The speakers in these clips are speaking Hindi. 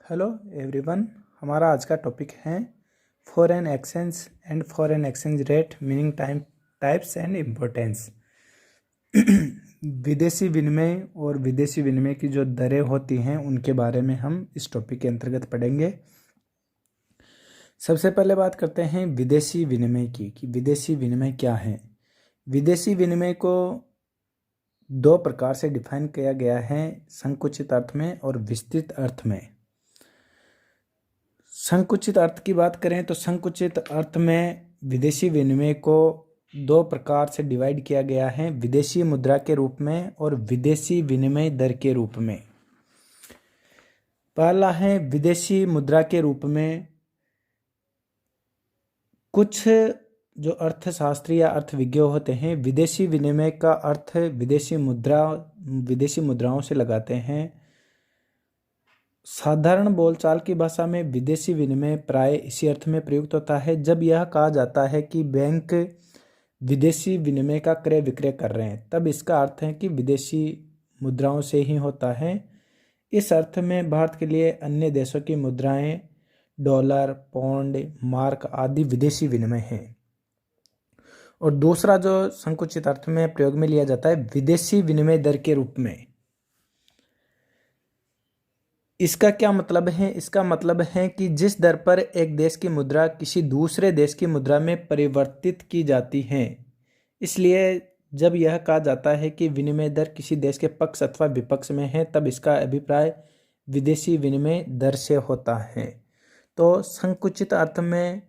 Hello everyone. हमारा आज का टॉपिक है foreign exchange and foreign exchange rate meaning types and importance. विदेशी विनिमय और विदेशी विनिमय की जो दरें होती हैं उनके बारे में हम इस टॉपिक के अंतर्गत पढ़ेंगे। सबसे पहले बात करते हैं विदेशी विनिमय की कि विदेशी विनिमय क्या है। विदेशी विनिमय को दो प्रकार से डिफाइन किया गया है, संकुचित अर्थ में और विस्तृत अर्थ में। संकुचित अर्थ की बात करें तो संकुचित अर्थ में विदेशी विनिमय को दो प्रकार से डिवाइड किया गया है, विदेशी मुद्रा के रूप में और विदेशी विनिमय दर के रूप में। पहला है विदेशी मुद्रा के रूप में। कुछ जो अर्थशास्त्री या अर्थविज्ञ होते हैं विदेशी विनिमय का अर्थ विदेशी मुद्राओं से लगाते हैं। साधारण बोलचाल की भाषा में विदेशी विनिमय प्राय इसी अर्थ में प्रयुक्त होता है जब यह कहा जाता है कि बैंक विदेशी विनिमय का क्रय विक्रय कर रहे हैं, तब इसका अर्थ है कि विदेशी मुद्राओं से ही होता है। इस अर्थ में भारत के लिए अन्य देशों की मुद्राएं डॉलर, पौंड, मार्क आदि विदेशी विनिमय हैं। और दूसरा जो संकुचित अर्थ में प्रयोग में लिया जाता है विदेशी विनिमय दर के रूप में। इसका क्या मतलब है? इसका मतलब है कि जिस दर पर एक देश की मुद्रा किसी दूसरे देश की मुद्रा में परिवर्तित की जाती है। इसलिए जब यह कहा जाता है कि विनिमय दर किसी देश के पक्ष अथवा विपक्ष में है, तब इसका अभिप्राय विदेशी विनिमय दर से होता है। तो संकुचित अर्थ में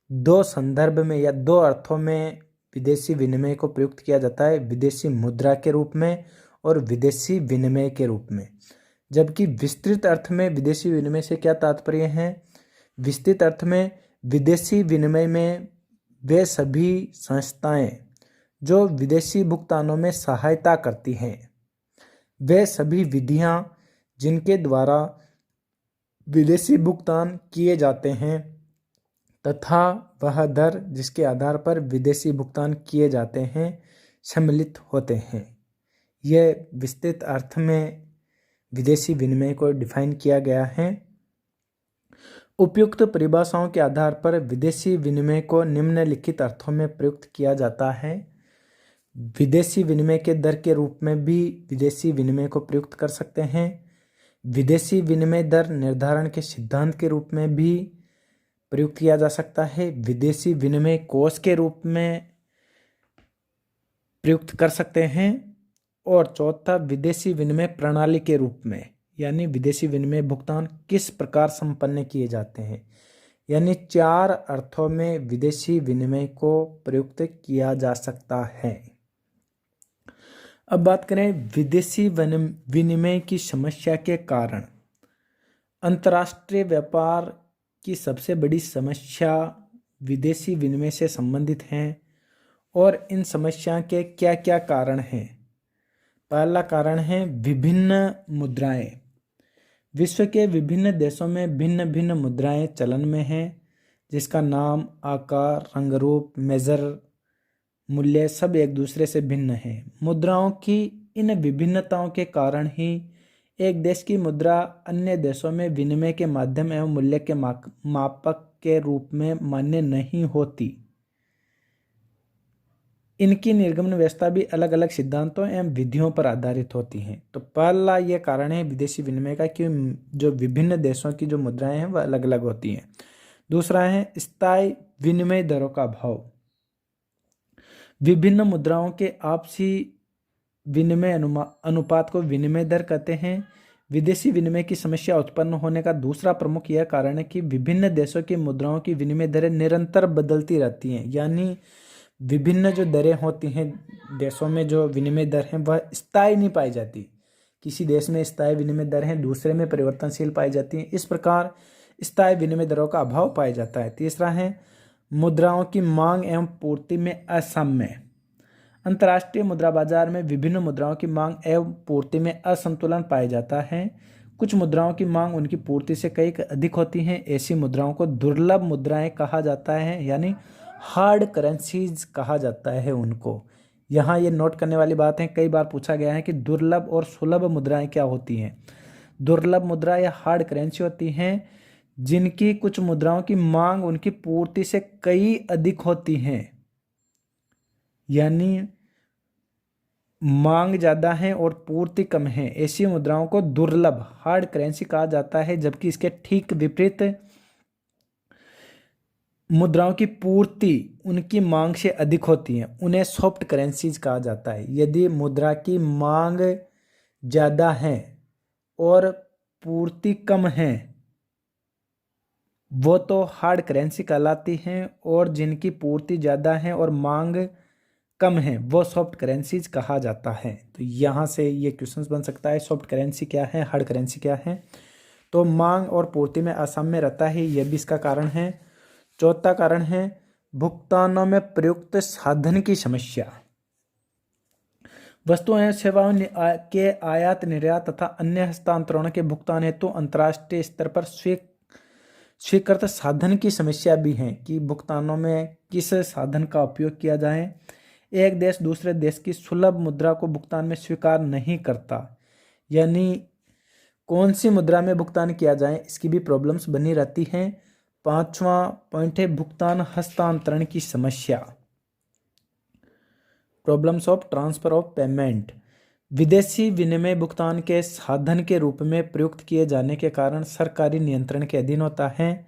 दो संदर्भ में या दो अर्थों में विदेशी विनिमय को प्रयुक्त किया जाता है, विदेशी मुद्रा के रूप में और विदेशी विनिमय के रूप में। जबकि विस्तृत अर्थ में विदेशी विनिमय से क्या तात्पर्य है? विस्तृत अर्थ में विदेशी विनिमय में वे सभी संस्थाएं जो विदेशी भुगतानों में सहायता करती हैं, वे सभी विधियां जिनके द्वारा विदेशी भुगतान किए जाते हैं तथा वह दर जिसके आधार पर विदेशी भुगतान किए जाते हैं सम्मिलित होते हैं। यह विस्तृत अर्थ में विदेशी विनिमय को डिफाइन किया गया है। उपयुक्त परिभाषाओं के आधार पर विदेशी विनिमय को निम्नलिखित अर्थों में प्रयुक्त किया जाता है। विदेशी विनिमय के दर के रूप में भी विदेशी विनिमय को प्रयुक्त कर सकते हैं। विदेशी विनिमय दर निर्धारण के सिद्धांत के रूप में भी प्रयुक्त किया जा सकता है। विदेशी विनिमय कोष के रूप में प्रयुक्त कर सकते हैं। और चौथा विदेशी विनिमय प्रणाली के रूप में, यानी विदेशी विनिमय भुगतान किस प्रकार संपन्न किए जाते हैं। यानी चार अर्थों में विदेशी विनिमय को प्रयुक्त किया जा सकता है। अब बात करें विदेशी विनिमय की समस्या के कारण। अंतर्राष्ट्रीय व्यापार की सबसे बड़ी समस्या विदेशी विनिमय से संबंधित हैं और इन समस्या के क्या क्या कारण हैं। पहला कारण है विभिन्न मुद्राएं। विश्व के विभिन्न देशों में भिन्न भिन्न मुद्राएं चलन में हैं, जिसका नाम, आकार, रंग रूप, मेजर, मूल्य सब एक दूसरे से भिन्न हैं। मुद्राओं की इन विभिन्नताओं के कारण ही एक देश की मुद्रा अन्य देशों में विनिमय के माध्यम एवं मूल्य के मापक के रूप में मान्य नहीं होती। इनकी निर्गमन व्यवस्था भी अलग अलग सिद्धांतों एवं विधियों पर आधारित होती हैं। तो पहला ये कारण है विदेशी विनिमय का कि जो विभिन्न देशों की जो मुद्राएं हैं वह अलग अलग होती हैं। दूसरा है स्थायी विनिमय दरों का अभाव। विभिन्न मुद्राओं के आपसी विनिमय अनुपात को विनिमय दर कहते हैं। विदेशी विनिमय की समस्या उत्पन्न होने का दूसरा प्रमुख यह कारण है कि विभिन्न देशों की मुद्राओं की विनिमय दरें निरंतर बदलती रहती हैं। यानी विभिन्न जो दरें होती हैं देशों में, जो विनिमय दर हैं वह स्थायी नहीं पाई जाती। किसी देश में स्थायी विनिमय दर हैं, दूसरे में परिवर्तनशील पाई जाती हैं। इस प्रकार स्थायी विनिमय दरों का अभाव पाया जाता है। तीसरा है मुद्राओं की मांग एवं पूर्ति में असाम्य। अंतर्राष्ट्रीय मुद्रा बाजार में विभिन्न मुद्राओं की मांग एवं पूर्ति में असंतुलन पाया जाता है। कुछ मुद्राओं की मांग उनकी पूर्ति से कई अधिक होती हैं। ऐसी मुद्राओं को दुर्लभ मुद्राएं कहा जाता है, यानी हार्ड करेंसीज कहा जाता है उनको। यहाँ ये नोट करने वाली बात है, कई बार पूछा गया है कि दुर्लभ और सुलभ मुद्राएं क्या होती हैं। दुर्लभ मुद्रा या हार्ड करेंसी होती हैं जिनकी कुछ मुद्राओं की मांग उनकी पूर्ति से कई अधिक होती हैं, यानी मांग ज़्यादा है और पूर्ति कम है, ऐसी मुद्राओं को दुर्लभ हार्ड करेंसी कहा जाता है। जबकि इसके ठीक विपरीत मुद्राओं की पूर्ति उनकी मांग से अधिक होती है, उन्हें सॉफ्ट करेंसीज कहा जाता है। यदि मुद्रा की मांग ज़्यादा है और पूर्ति कम है वो तो हार्ड करेंसी कहलाती हैं, और जिनकी पूर्ति ज़्यादा है और मांग कम है वो सॉफ्ट करेंसीज कहा जाता है। तो यहाँ से ये क्वेश्चंस बन सकता है, सॉफ्ट करेंसी क्या है, हार्ड करेंसी क्या है। तो मांग और पूर्ति में असाम्य रहता है, यह भी इसका कारण है। चौथा कारण है भुगतानों में प्रयुक्त साधन की समस्या। वस्तुओं एवं सेवाओं के आयात निर्यात तथा अन्य हस्तांतरणों के भुगतान हेतु अंतर्राष्ट्रीय स्तर पर स्वीकृत साधन की समस्या भी है कि भुगतानों में किस साधन का उपयोग किया जाए। एक देश दूसरे देश की सुलभ मुद्रा को भुगतान में स्वीकार नहीं करता, यानी कौन सी मुद्रा में भुगतान किया जाए इसकी भी प्रॉब्लम्स बनी रहती हैं। पांचवा पॉइंट है भुगतान हस्तांतरण की समस्या, problems of transfer of payment. विदेशी विनिमय भुगतान के साधन के रूप में प्रयुक्त किए जाने के कारण सरकारी नियंत्रण के अधीन होता है,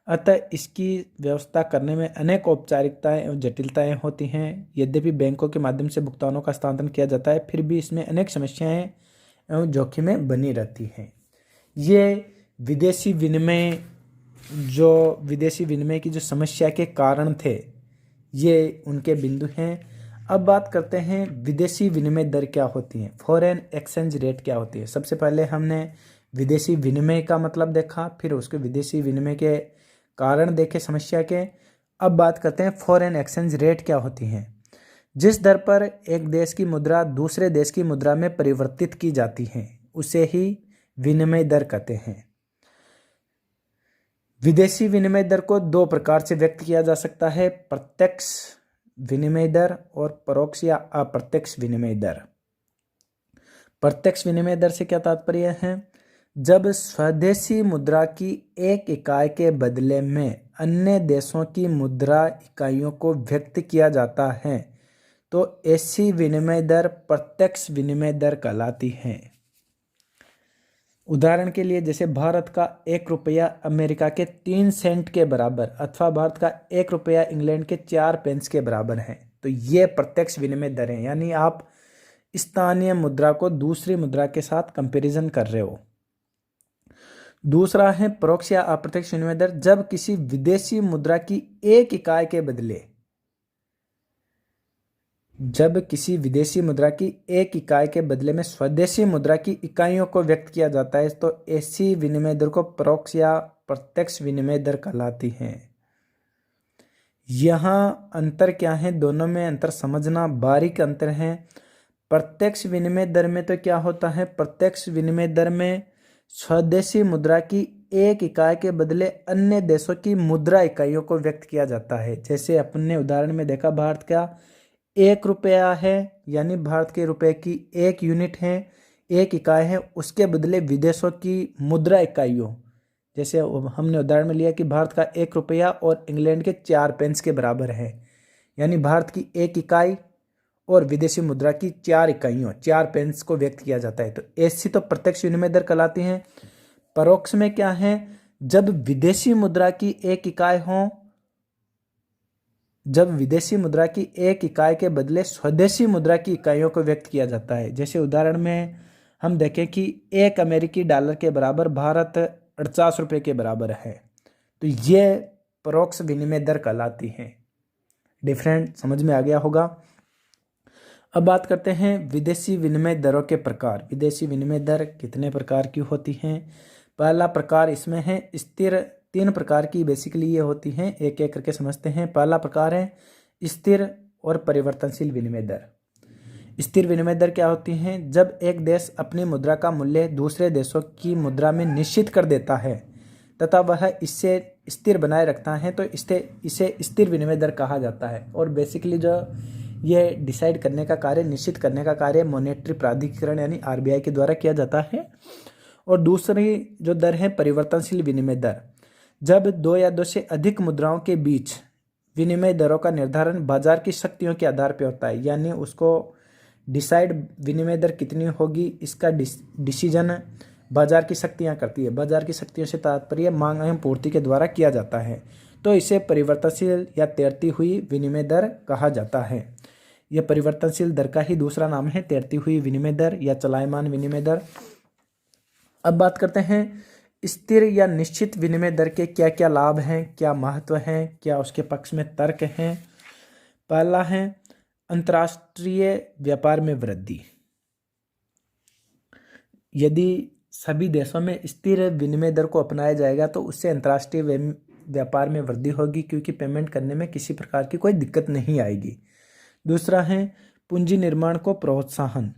अतः इसकी व्यवस्था करने में अनेक औपचारिकताएं एवं जटिलताएं होती हैं। यद्यपि बैंकों के माध्यम से भुगतानों का हस्तांतरण किया जाता है, फिर भी इसमें अनेक समस्याएं एवं जोखिमें बनी रहती हैं। ये विदेशी विनिमय की जो समस्या के कारण थे, ये उनके बिंदु हैं। अब बात करते हैं विदेशी विनिमय दर क्या होती है, फॉरेन एक्सचेंज रेट क्या होती है। सबसे पहले हमने विदेशी विनिमय का मतलब देखा, फिर उसके विदेशी विनिमय के कारण देखे समस्या के। अब बात करते हैं फॉरेन एक्सचेंज रेट क्या होती हैं। जिस दर पर एक देश की मुद्रा दूसरे देश की मुद्रा में परिवर्तित की जाती है उसे ही विनिमय दर कहते हैं। विदेशी विनिमय दर को दो प्रकार से व्यक्त किया जा सकता है, प्रत्यक्ष विनिमय दर और परोक्ष या अप्रत्यक्ष विनिमय दर। प्रत्यक्ष विनिमय दर से क्या तात्पर्य है, जब स्वदेशी मुद्रा की एक इकाई के बदले में अन्य देशों की मुद्रा इकाइयों को व्यक्त किया जाता है तो ऐसी विनिमय दर प्रत्यक्ष विनिमय दर कहलाती है। उदाहरण के लिए जैसे भारत का 1 रुपया अमेरिका के 3 सेंट के बराबर अथवा भारत का 1 रुपया इंग्लैंड के 4 पेंस के बराबर है, तो ये प्रत्यक्ष विनिमय दर है, यानी आप स्थानीय मुद्रा को दूसरी मुद्रा के साथ कंपैरिजन कर रहे हो। दूसरा है परोक्ष या अप्रत्यक्ष विनिमय दर, जब किसी विदेशी मुद्रा की एक इकाई के बदले में स्वदेशी मुद्रा की इकाइयों को व्यक्त किया जाता है तो ऐसी विनिमय दर को परोक्ष या प्रत्यक्ष विनिमय दर कहलाती है। यहाँ अंतर क्या है, दोनों में अंतर समझना, बारीक अंतर है। प्रत्यक्ष विनिमय दर में तो क्या होता है, प्रत्यक्ष विनिमय दर में स्वदेशी मुद्रा की एक इकाई के बदले अन्य देशों की मुद्रा इकाइयों को व्यक्त किया जाता है। जैसे अपने उदाहरण में देखा, भारत का 1 रुपया है, यानी भारत के रुपए की 1 यूनिट है, 1 इकाई है, उसके बदले विदेशों की मुद्रा इकाइयों, जैसे हमने उदाहरण में लिया कि भारत का 1 रुपया और इंग्लैंड के 4 पेंस के बराबर है, यानी भारत की 1 इकाई और विदेशी मुद्रा की 4 इकाइयों 4 पेंस को व्यक्त किया जाता है, तो ऐसी तो प्रत्यक्ष विनिमय दर कहलाती हैं। परोक्ष में क्या है, जब विदेशी मुद्रा की एक इकाई के बदले स्वदेशी मुद्रा की इकाइयों को व्यक्त किया जाता है। जैसे उदाहरण में हम देखें कि 1 अमेरिकी डॉलर के बराबर भारत 48 रुपये के बराबर है, तो ये परोक्ष विनिमय दर कहलाती है। डिफरेंट समझ में आ गया होगा। अब बात करते हैं विदेशी विनिमय दरों के प्रकार। विदेशी विनिमय दर कितने प्रकार की होती हैं। पहला प्रकार इसमें है स्थिर, 3 प्रकार की बेसिकली ये होती हैं, एक एक करके समझते हैं। पहला प्रकार है स्थिर और परिवर्तनशील विनिमय दर। स्थिर विनिमय दर क्या होती हैं, जब एक देश अपनी मुद्रा का मूल्य दूसरे देशों की मुद्रा में निश्चित कर देता है तथा वह इससे स्थिर बनाए रखता है तो इसे स्थिर विनिमय दर कहा जाता है। और बेसिकली जो ये डिसाइड करने का कार्य, निश्चित करने का कार्य मॉनेटरी प्राधिकरण यानी आरबीआई के द्वारा किया जाता है। और दूसरी जो दर है परिवर्तनशील विनिमय दर। जब दो या दो से अधिक मुद्राओं के बीच विनिमय दरों का निर्धारण बाजार की शक्तियों के आधार पर होता है, यानी उसको डिसाइड विनिमय दर कितनी होगी इसका डिसीजन बाजार की शक्तियाँ करती है। बाजार की शक्तियों से तात्पर्य मांग एवं पूर्ति के द्वारा किया जाता है, तो इसे परिवर्तनशील या तैरती हुई विनिमय दर कहा जाता है। यह परिवर्तनशील दर का ही दूसरा नाम है, तैरती हुई विनिमय दर या चलायमान विनिमय दर। अब बात करते हैं स्थिर या निश्चित विनिमय दर के क्या क्या लाभ हैं, क्या महत्व हैं, क्या उसके पक्ष में तर्क हैं। पहला है अंतर्राष्ट्रीय व्यापार में वृद्धि। यदि सभी देशों में स्थिर विनिमय दर को अपनाया जाएगा तो उससे अंतर्राष्ट्रीय व्यापार में वृद्धि होगी, क्योंकि पेमेंट करने में किसी प्रकार की कोई दिक्कत नहीं आएगी। दूसरा है पूंजी निर्माण को प्रोत्साहन।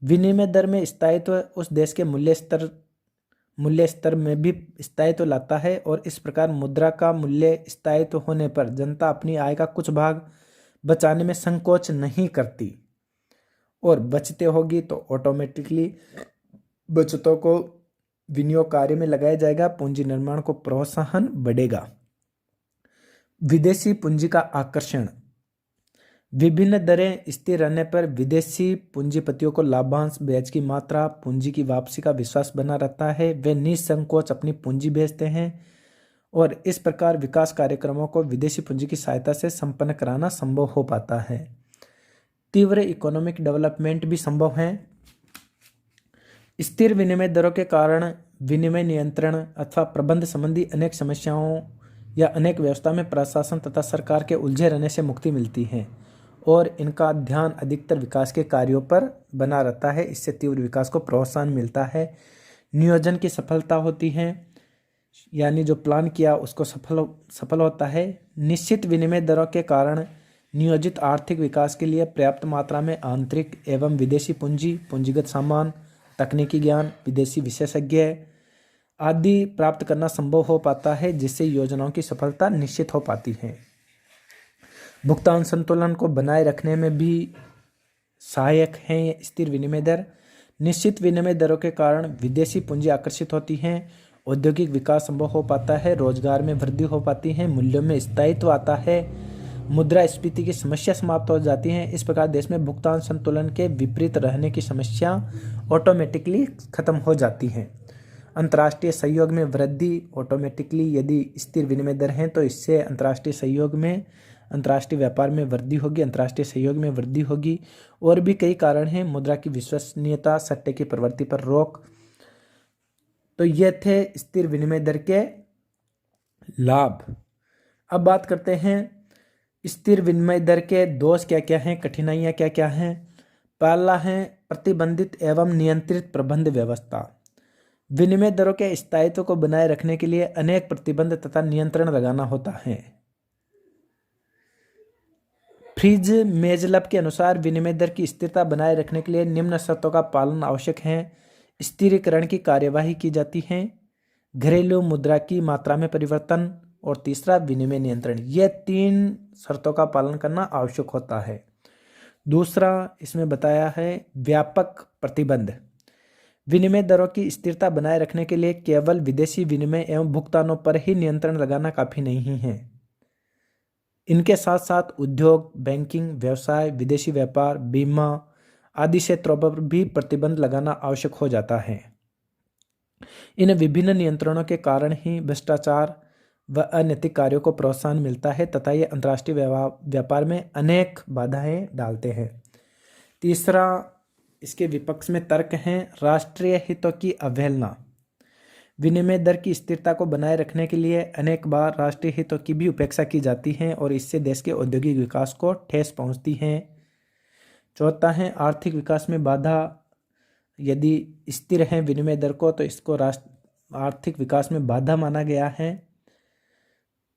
विनिमय दर में स्थायित्व उस देश के मूल्य स्तर में भी स्थायित्व लाता है, और इस प्रकार मुद्रा का मूल्य स्थायित्व होने पर जनता अपनी आय का कुछ भाग बचाने में संकोच नहीं करती, और बचते होगी तो ऑटोमेटिकली बचतों को विनियोग कार्य में लगाया जाएगा, पूंजी निर्माण को प्रोत्साहन बढ़ेगा। विदेशी पूंजी का आकर्षण। विभिन्न दरें स्थिर रहने पर विदेशी पूंजीपतियों को लाभांश, ब्याज की मात्रा, पूंजी की वापसी का विश्वास बना रहता है। वे निसंकोच अपनी पूंजी भेजते हैं, और इस प्रकार विकास कार्यक्रमों को विदेशी पूंजी की सहायता से संपन्न कराना संभव हो पाता है। तीव्र इकोनॉमिक डेवलपमेंट भी संभव है। स्थिर विनिमय दरों के कारण विनिमय नियंत्रण अथवा प्रबंध संबंधी अनेक समस्याओं या अनेक व्यवस्था में प्रशासन तथा सरकार के उलझे रहने से मुक्ति मिलती है, और इनका ध्यान अधिकतर विकास के कार्यों पर बना रहता है। इससे तीव्र विकास को प्रोत्साहन मिलता है, नियोजन की सफलता होती है, यानी जो प्लान किया उसको सफल होता है। निश्चित विनिमय दरों के कारण नियोजित आर्थिक विकास के लिए पर्याप्त मात्रा में आंतरिक एवं विदेशी पूंजी, पूंजीगत सामान, तकनीकी ज्ञान, विदेशी विशेषज्ञ आदि प्राप्त करना संभव हो पाता है, जिससे योजनाओं की सफलता निश्चित हो पाती है। भुगतान संतुलन को बनाए रखने में भी सहायक है स्थिर विनिमय दर। निश्चित विनिमय दरों के कारण विदेशी पूंजी आकर्षित होती हैं, औद्योगिक विकास संभव हो पाता है, रोजगार में वृद्धि हो पाती है, मूल्यों में स्थायित्व आता है, मुद्रास्फीति की समस्या समाप्त हो जाती है। इस प्रकार देश में भुगतान संतुलन के विपरीत रहने की समस्या ऑटोमेटिकली खत्म हो जाती है। अंतर्राष्ट्रीय सहयोग में वृद्धि ऑटोमेटिकली, यदि स्थिर विनिमय दर है तो इससे अंतर्राष्ट्रीय सहयोग में, अंतर्राष्ट्रीय व्यापार में वृद्धि होगी, अंतर्राष्ट्रीय सहयोग में वृद्धि होगी। और भी कई कारण हैं, मुद्रा की विश्वसनीयता, सट्टे की प्रवृत्ति पर रोक। तो ये थे स्थिर विनिमय दर के लाभ। अब बात करते हैं स्थिर विनिमय दर के दोष क्या क्या हैं, कठिनाइयाँ क्या क्या हैं। पहला है प्रतिबंधित एवं नियंत्रित प्रबंध व्यवस्था। विनिमय दरों के स्थायित्व को बनाए रखने के लिए अनेक प्रतिबंध तथा नियंत्रण लगाना होता है। फ्रीज मेजलब के अनुसार विनिमय दर की स्थिरता बनाए रखने के लिए निम्न शर्तों का पालन आवश्यक है। स्थिरीकरण की कार्यवाही की जाती है, घरेलू मुद्रा की मात्रा में परिवर्तन, और तीसरा विनिमय नियंत्रण। ये 3 शर्तों का पालन करना आवश्यक होता है। दूसरा इसमें बताया है व्यापक प्रतिबंध। विनिमय दरों की स्थिरता बनाए रखने के लिए केवल विदेशी विनिमय एवं भुगतानों पर ही नियंत्रण लगाना काफी नहीं है। इनके साथ साथ उद्योग, बैंकिंग, व्यवसाय, विदेशी व्यापार, बीमा आदि क्षेत्रों पर भी प्रतिबंध लगाना आवश्यक हो जाता है। इन विभिन्न नियंत्रणों के कारण ही भ्रष्टाचार व अनैतिक कार्यों को प्रोत्साहन मिलता है तथा ये अंतर्राष्ट्रीय व्यापार में अनेक बाधाएं डालते हैं। तीसरा इसके विपक्ष में तर्क हैं राष्ट्रीय हितों की अवहेलना। विनिमय दर की स्थिरता को बनाए रखने के लिए अनेक बार राष्ट्रीय हितों की भी उपेक्षा की जाती है, और इससे देश के औद्योगिक विकास को ठेस पहुंचती है। चौथा है आर्थिक विकास में बाधा। यदि स्थिर है विनिमय दर को तो इसको आर्थिक विकास में बाधा माना गया है।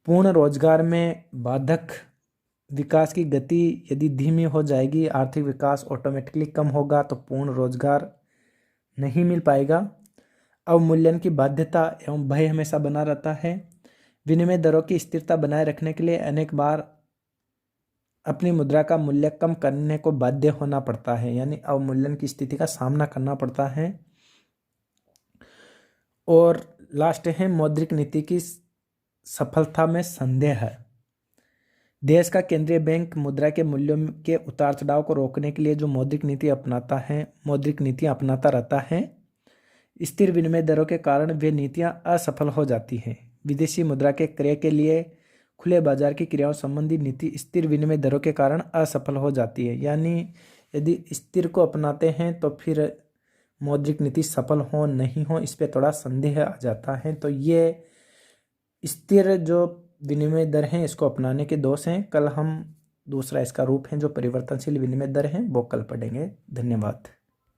पूर्ण रोजगार में बाधक। विकास की गति यदि धीमी हो जाएगी, आर्थिक विकास ऑटोमेटिकली कम होगा, तो पूर्ण रोजगार नहीं मिल पाएगा। अवमूल्यन की बाध्यता एवं भय हमेशा बना रहता है। विनिमय दरों की स्थिरता बनाए रखने के लिए अनेक बार अपनी मुद्रा का मूल्य कम करने को बाध्य होना पड़ता है, यानी अवमूल्यन की स्थिति का सामना करना पड़ता है। और लास्ट है मौद्रिक नीति की सफलता में संदेह है। देश का केंद्रीय बैंक मुद्रा के मूल्यों के उतार चढ़ाव को रोकने के लिए जो मौद्रिक नीति अपनाता रहता है, स्थिर विनिमय दरों के कारण वे नीतियां असफल हो जाती हैं। विदेशी मुद्रा के क्रय के लिए खुले बाजार की क्रियाओं संबंधी नीति स्थिर विनिमय दरों के कारण असफल हो जाती है। यानी यदि स्थिर को अपनाते हैं तो फिर मौद्रिक नीति सफल हो नहीं हो, इस पर थोड़ा संदेह आ जाता है। तो ये स्थिर जो विनिमय दर हैं इसको अपनाने के दोष हैं। कल हम दूसरा इसका रूप है जो परिवर्तनशील विनिमय दर हैं वो कल पढ़ेंगे। धन्यवाद।